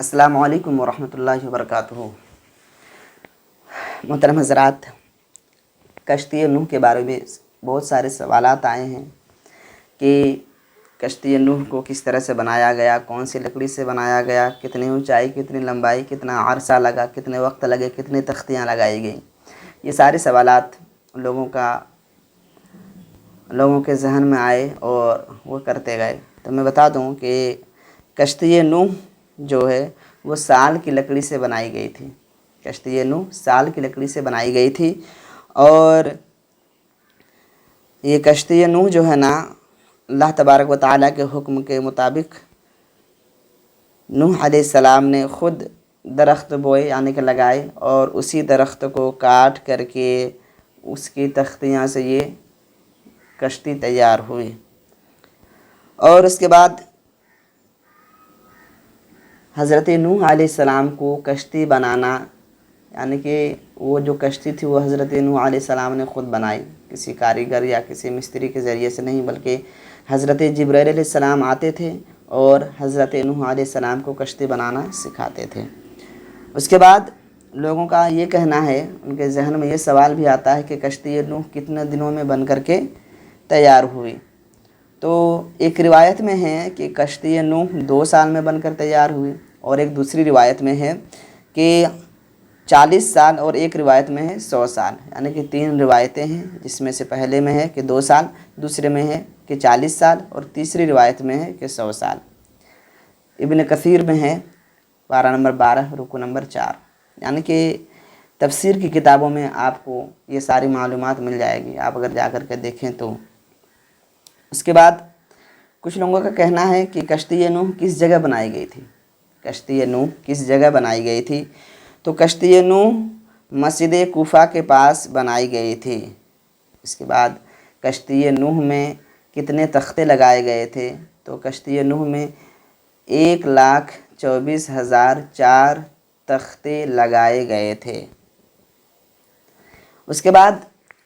السلام علیکم ورحمۃ اللہ وبرکاتہ۔ محترم حضرات، کشتی نوح کے بارے میں بہت سارے سوالات آئے ہیں کہ کشتی نوح کو کس طرح سے بنایا گیا، کون سی لکڑی سے بنایا گیا، کتنی اونچائی، کتنی لمبائی، کتنا عرصہ لگا، کتنے وقت لگے، کتنی تختیاں لگائی گئیں۔ یہ سارے سوالات لوگوں کے ذہن میں آئے اور وہ کرتے گئے۔ تو میں بتا دوں کہ کشتی نوح جو ہے وہ سال کی لکڑی سے بنائی گئی تھی۔ کشتی نوح سال کی لکڑی سے بنائی گئی تھی، اور یہ کشتی نوح جو ہے نا، اللہ تبارک و تعالیٰ کے حکم کے مطابق نوح علیہ السلام نے خود درخت بوئے یعنی کہ لگائے، اور اسی درخت کو کاٹ کر کے اس کی تختیاں سے یہ کشتی تیار ہوئی۔ اور اس کے بعد حضرت نوح علیہ السلام کو کشتی بنانا، یعنی کہ وہ جو کشتی تھی وہ حضرت نوح علیہ السلام نے خود بنائی، کسی کاریگر یا کسی مستری کے ذریعے سے نہیں، بلکہ حضرت جبرائیل علیہ السلام آتے تھے اور حضرت نوح علیہ السلام کو کشتی بنانا سکھاتے تھے۔ اس کے بعد لوگوں کا یہ کہنا ہے، ان کے ذہن میں یہ سوال بھی آتا ہے کہ کشتی نوح کتنے دنوں میں بن کر کے تیار ہوئی۔ تو ایک روایت میں ہے کہ کشتی نوح 2 سال میں بن کر تیار ہوئی، اور ایک دوسری روایت میں ہے کہ 40 سال، اور ایک روایت میں ہے 100 سال، یعنی کہ 3 روایتیں ہیں، جس میں سے پہلے میں ہے کہ 2 سال، دوسرے میں ہے کہ 40 سال، اور تیسری روایت میں ہے کہ 100 سال۔ ابن کثیر میں ہے پارہ نمبر 12 رکو نمبر 4، یعنی کہ تفسیر کی کتابوں میں آپ کو یہ ساری معلومات مل جائے گی، آپ اگر جا کر کے دیکھیں تو۔ اس کے بعد کچھ لوگوں کا کہنا ہے کہ کشتی نوح کس جگہ بنائی گئی تھی۔ کشتی نوح کس جگہ بنائی گئی تھی؟ تو کشتی نوح مسجد کوفہ کے پاس بنائی گئی تھی۔ اس کے بعد کشتی نوح میں کتنے تختے لگائے گئے تھے؟ تو کشتی نوح میں 1,24,004 تختے لگائے گئے تھے۔ اس کے بعد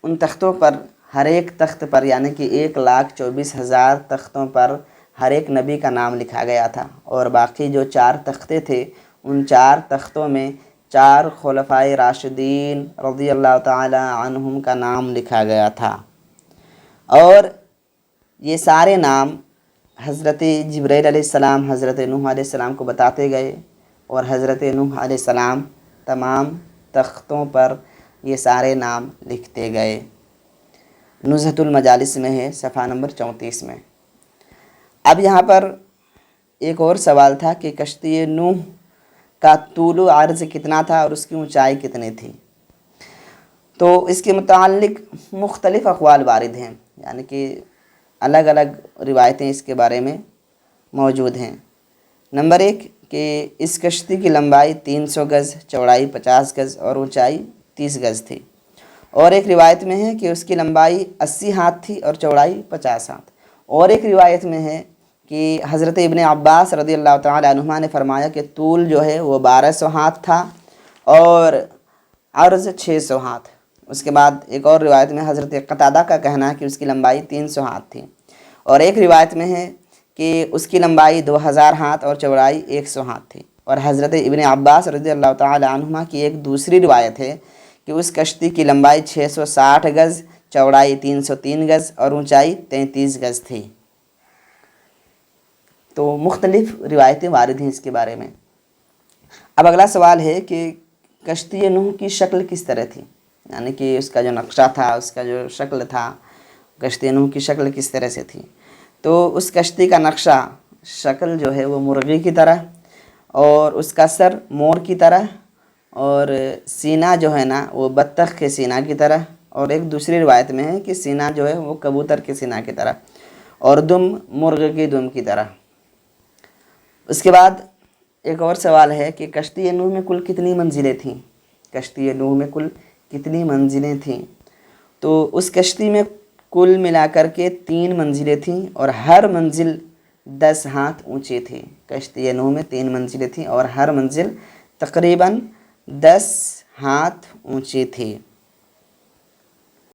ان تختوں پر، ہر ایک تخت پر، یعنی کہ 1,24,000 تختوں پر ہر ایک نبی کا نام لکھا گیا تھا، اور باقی جو 4 تختے تھے ان 4 تختوں میں 4 خلفائے راشدین رضی اللہ تعالی عنہم کا نام لکھا گیا تھا، اور یہ سارے نام حضرت جبرائیل علیہ السلام حضرت نوح علیہ السلام کو بتاتے گئے، اور حضرت نوح علیہ السلام تمام تختوں پر یہ سارے نام لکھتے گئے۔ نزہۃ المجالس میں ہے صفحہ نمبر 34 میں۔ اب یہاں پر ایک اور سوال تھا کہ کشتی نوح کا طول و عرض کتنا تھا اور اس کی اونچائی کتنی تھی؟ تو اس کے متعلق مختلف اقوال وارد ہیں، یعنی کہ الگ الگ روایتیں اس کے بارے میں موجود ہیں۔ نمبر 1 کہ اس کشتی کی لمبائی 300 گز، چوڑائی 50 گز اور اونچائی 30 گز تھی، اور ایک روایت میں ہے کہ اس کی لمبائی 80 ہاتھ تھی اور چوڑائی 50 ہاتھ، اور ایک روایت میں ہے کہ حضرت ابن عباس رضی اللہ تعالی عنہما نے فرمایا کہ طول جو ہے وہ 1200 ہاتھ تھا اور عرض 600 ہاتھ۔ اس کے بعد ایک اور روایت میں حضرت قتادہ کا کہنا ہے کہ اس کی لمبائی 300 ہاتھ تھی، اور ایک روایت میں ہے کہ اس کی لمبائی 2000 ہاتھ اور چوڑائی 100 ہاتھ تھی، اور حضرت ابن عباس رضی اللہ تعالی عنہما کی ایک دوسری روایت ہے کہ اس کشتی کی لمبائی 660 گز، چوڑائی 303 گز اور اونچائی 33 گز تھی۔ تو مختلف روایتیں وارد ہیں اس کے بارے میں۔ اب اگلا سوال ہے کہ کشتی نوح کی شکل کس طرح تھی، یعنی کہ اس کا جو نقشہ تھا، اس کا جو شکل تھا، کشتی نوح کی شکل کس طرح سے تھی؟ تو اس کشتی کا نقشہ، شکل جو ہے وہ مرغی کی طرح، اور اس کا سر مور کی طرح، اور سینہ جو ہے نا وہ بطخ کے سینہ کی طرح، اور ایک دوسری روایت میں ہے کہ سینہ جو ہے وہ کبوتر کے سینہ کی طرح، اور دم مرغ کی دم کی طرح۔ اس کے بعد ایک اور سوال ہے کہ کشتی نوح میں کل کتنی منزلیں تھیں؟ کشتی نوح میں کل کتنی منزلیں تھیں؟ تو اس کشتی میں کل ملا کر کے 3 منزلیں تھیں، اور ہر منزل 10 ہاتھ اونچی تھی۔ کشتی نوح میں 3 منزلیں تھیں اور ہر منزل تقریباً 10 ہاتھ اونچی تھی۔